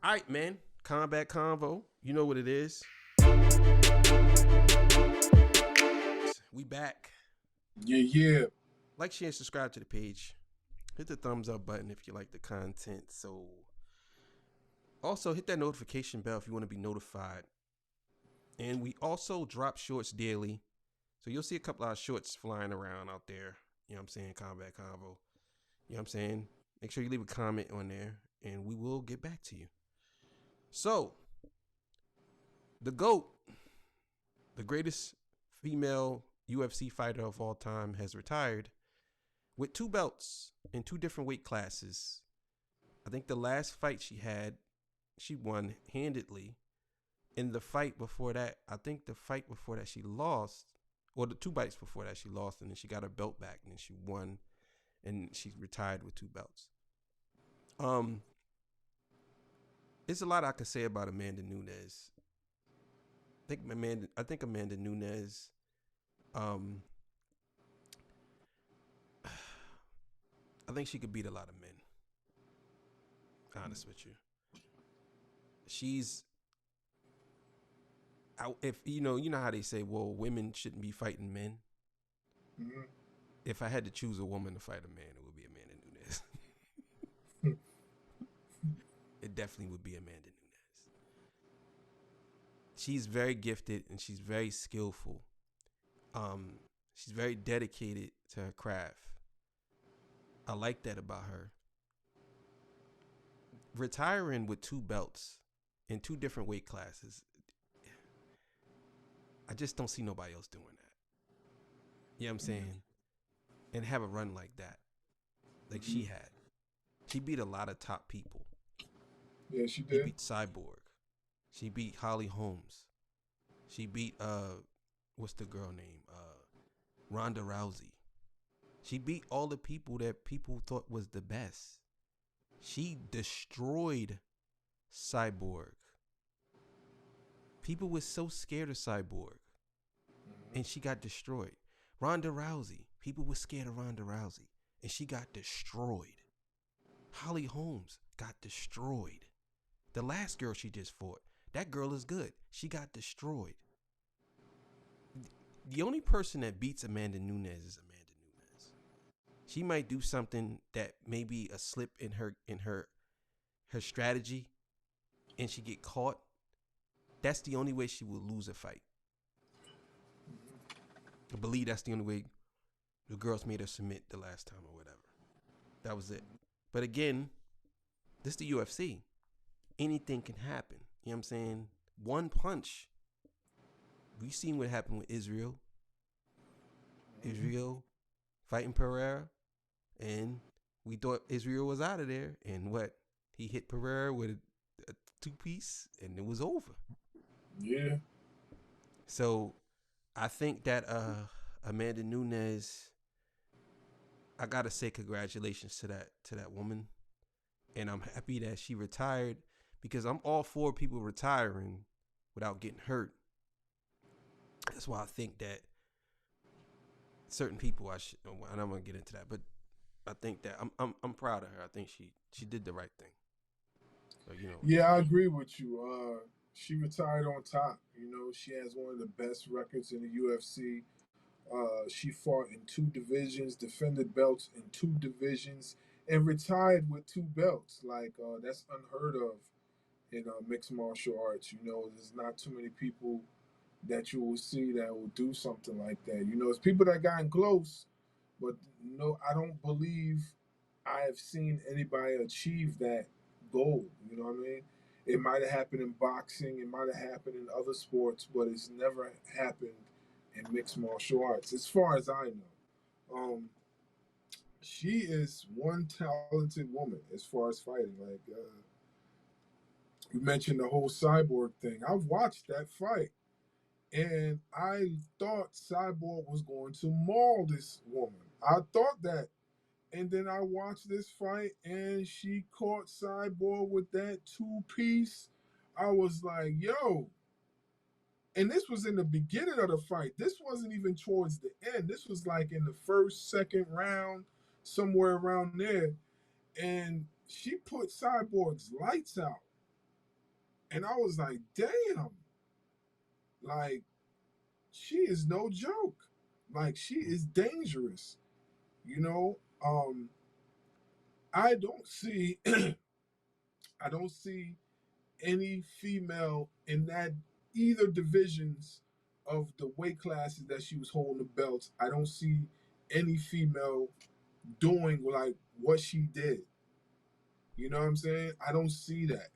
All right, man. Combat Convo. You know what it is. We back. Yeah. Like, share, and subscribe to the page. Hit the thumbs up button if you like the content. So, also hit that notification bell if you want to be notified. And we also drop shorts daily. So you'll see a couple of shorts flying around out there. You know what I'm saying? Combat Convo. You know what I'm saying? Make sure you leave a comment on there and we will get back to you. So, the GOAT, the greatest female UFC fighter of all time, has retired with 2 belts in 2 different weight classes. I think the last fight she had, she won handedly. In the fight before that, I think the fight before that she lost, or the 2 fights before that she lost, and then she got her belt back, and then she won, and she retired with 2 belts. There's a lot I could say about Amanda Nunes. I think Amanda Nunes, I think she could beat a lot of men. Honest with you, she's. If you know how they say, well, women shouldn't be fighting men. Mm-hmm. If I had to choose a woman to fight a man, it would be Amanda Nunes. It definitely would be Amanda Nunes. She's very gifted and she's very skillful. She's very dedicated to her craft. I like that about her. Retiring with 2 belts in 2 different weight classes, I just don't see nobody else doing that. You know what I'm saying? And have a run like that, like she had. She beat a lot of top people. Yeah, she She did. beat Cyborg. She beat Holly Holmes. She beat what's the girl name? Ronda Rousey. She beat all the people that people thought was the best. She destroyed Cyborg. People were so scared of Cyborg. And she got destroyed. Ronda Rousey. People were scared of Ronda Rousey. And she got destroyed. Holly Holmes got destroyed. The last girl she just fought, that girl is good. She got destroyed. The only person that beats Amanda Nunes is Amanda Nunes. She might do something that may be a slip in her strategy, and she get caught. That's the only way she will lose a fight. I believe that's the only way the girls made her submit the last time or whatever. That was it. But again, this is the UFC. Anything can happen. You know what I'm saying? One punch. We've seen what happened with Israel. Israel fighting Pereira. And we thought Israel was out of there. And what? He hit Pereira with a 2-piece and it was over. Yeah. So I think that Amanda Nunes, I gotta say congratulations to that woman. And I'm happy that she retired because I'm all for people retiring without getting hurt. That's why I think that certain people and I'm gonna get into that, but I think that I'm proud of her. I think she did the right thing. So, Yeah, I agree with you. She retired on top. She has one of the best records in the UFC. She fought in 2 divisions, defended belts in 2 divisions, and retired with 2 belts. That's unheard of in mixed martial arts. There's not too many people that you will see that will do something like that. It's people that gotten close, but no, I don't believe I have seen anybody achieve that goal. You know what I mean? It might have happened in boxing, it might have happened in other sports, but it's never happened in mixed martial arts, as far as I know. She is one talented woman as far as fighting. You mentioned the whole cyborg thing. I've watched that fight. And I thought Cyborg was going to maul this woman. I thought that. And then I watched this fight and she caught Cyborg with that 2-piece. I was like, yo. And this was in the beginning of the fight. This wasn't even towards the end. This was like in the first, second round, somewhere around there. And she put Cyborg's lights out. And I was like, damn, like she is no joke. Like she is dangerous. You know, I don't see I don't see any female in that either divisions of the weight classes that she was holding the belts. I don't see any female doing like what she did. You know what I'm saying? I don't see that.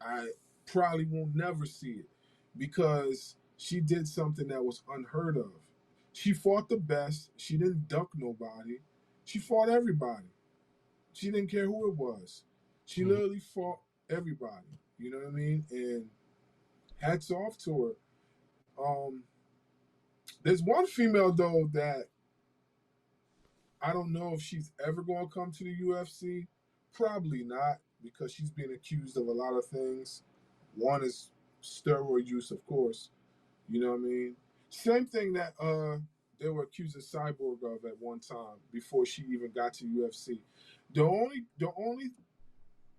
I probably will never see it because she did something that was unheard of. She fought the best. She didn't duck nobody. She fought everybody. She didn't care who it was. She Mm-hmm. literally fought everybody. You know what I mean? And hats off to her. There's one female though that I don't know if she's ever going to come to the UFC. Probably not because she's being accused of a lot of things. One is steroid use, of course. You know what I mean? Same thing that they were accusing Cyborg of at one time before she even got to UFC. The only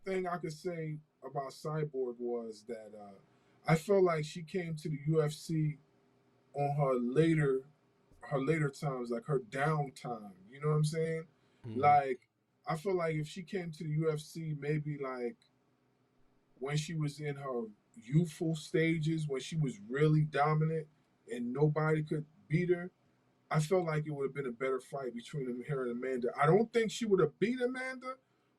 thing I could say about Cyborg was that I felt like she came to the UFC on her later times, like her downtime. You know what I'm saying? Mm-hmm. Like I feel like if she came to the UFC, maybe like when she was in her youthful stages, when she was really dominant and nobody could beat her, I felt like it would have been a better fight between her and Amanda. I don't think she would have beat Amanda,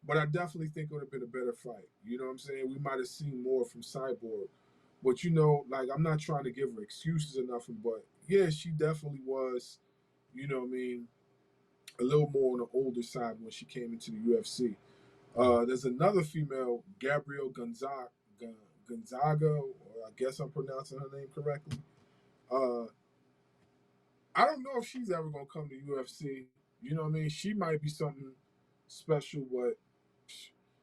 but I definitely think it would have been a better fight. You know what I'm saying? We might have seen more from Cyborg. But like I'm not trying to give her excuses or nothing, but yeah, she definitely was, you know what I mean, a little more on the older side when she came into the UFC. There's another female, Gabrielle Gonzaga, or I guess I'm pronouncing her name correctly. Uh, I don't know if she's ever gonna come to UFC. You know what I mean? She might be something special, but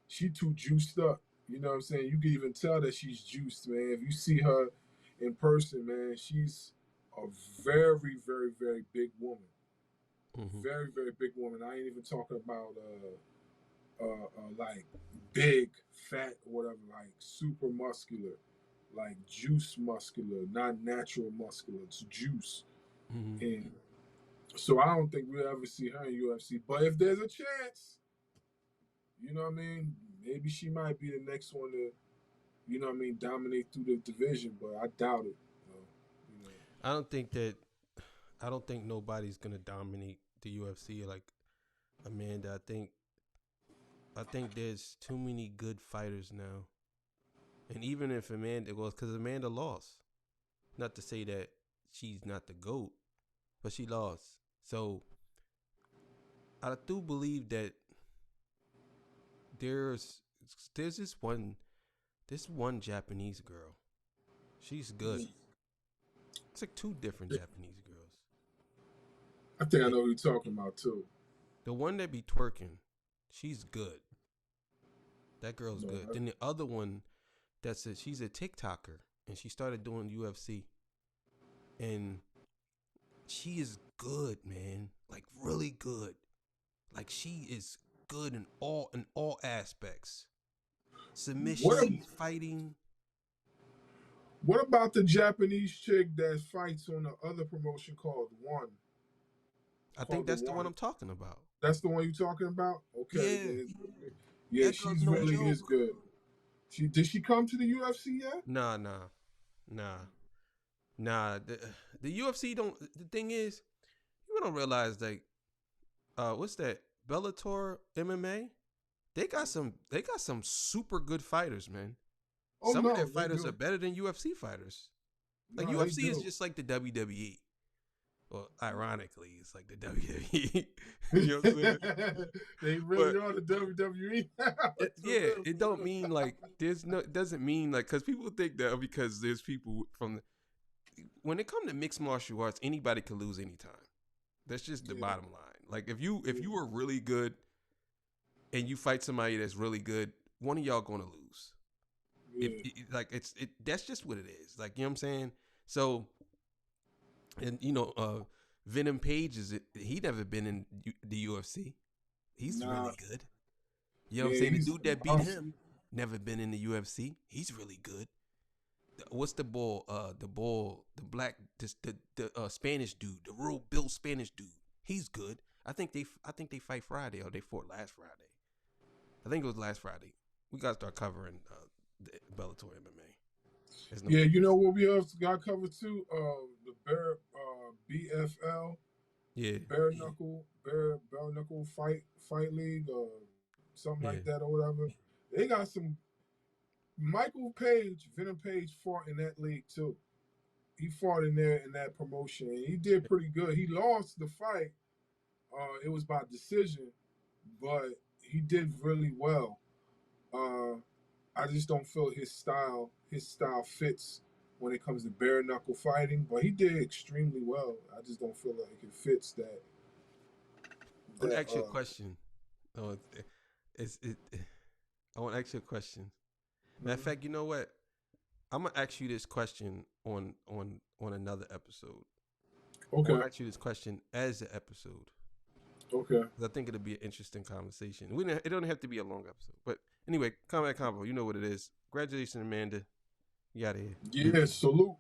she too juiced up. You know what I'm saying? You can even tell that she's juiced, man. If you see her in person, man, she's a very, very, very big woman. Mm-hmm. Very, very big woman. I ain't even talking about like big, fat, whatever, like super muscular, like juice muscular, not natural muscular. It's juice. Mm-hmm. And so I don't think we'll ever see her in UFC. But if there's a chance, you know what I mean? Maybe she might be the next one to, you know what I mean, dominate through the division, but I doubt it. You know. I don't think that. I don't think nobody's gonna dominate the UFC like Amanda. I think there's too many good fighters now, and even if Amanda was, because Amanda lost. Not to say that she's not the GOAT, but she lost. So I do believe that there's there's this one Japanese girl. She's good. It's like two different Japanese girls. I think I Like know who you're talking about too. the one that be twerking, she's good. That girl's No, good. Then the other one she's a TikToker and she started doing UFC and she is good, man. Like really good. Like she is good in all aspects. what Submissions, fighting. what about the Japanese chick that fights on the other promotion called One? I think Called the that's the one One. I'm talking about. That's the one you're talking about? Okay, Yeah, then. Yeah, that girl's she's no really joke. is good. Did she come to the UFC yet? Nah, nah, nah, nah. The UFC don't. The thing is, you don't realize like, what's that? Bellator MMA. They got some super good fighters, man. Oh Some of their no, they fighters are do. better than UFC fighters. Like No, they UFC is do. just like the WWE. Well, ironically, it's like the WWE. You know what I'm saying? They But really are the WWE. For yeah, real, it for don't real. mean like it doesn't mean like because people think that because there's people from when it comes to mixed martial arts, anybody can lose anytime. That's just the Yeah, bottom line. Like if you yeah, were really good and you fight somebody that's really good, one of y'all gonna lose. If yeah. like that's just what it is. Like you know what I'm saying. So and Venom Page he never been in the UFC. He's Nah, really good. You know what I'm yeah, saying? The he's dude that beat awesome. him never been in the UFC. He's really good. what's the bull? The black, the Spanish dude, the real built Spanish dude. He's good. I think they fight Friday, or they fought last Friday. I think it was last Friday. We gotta start covering the Bellator MMA. Yeah, you know what we also got covered too? The Bear BFL. Yeah. Bare knuckle fight league or something like that or whatever. They got some. Michael Page, Venom Page fought in that league too. He fought in there in that promotion. And he did pretty good. He lost the fight. It was by decision, but he did really well. I just don't feel his style fits when it comes to bare knuckle fighting, but he did extremely well. I just don't feel like it fits that. I want to ask you a question. Oh, I want to ask you a question. Matter of fact, you know what? I'm gonna ask you this question on another episode. Okay. I want to ask you this question as an episode. Okay. Because I think it'll be an interesting conversation. It don't have to be a long episode, but anyway, Kombat Konvo, you know what it is. Congratulations, Amanda. You out of here. Yeah, salute.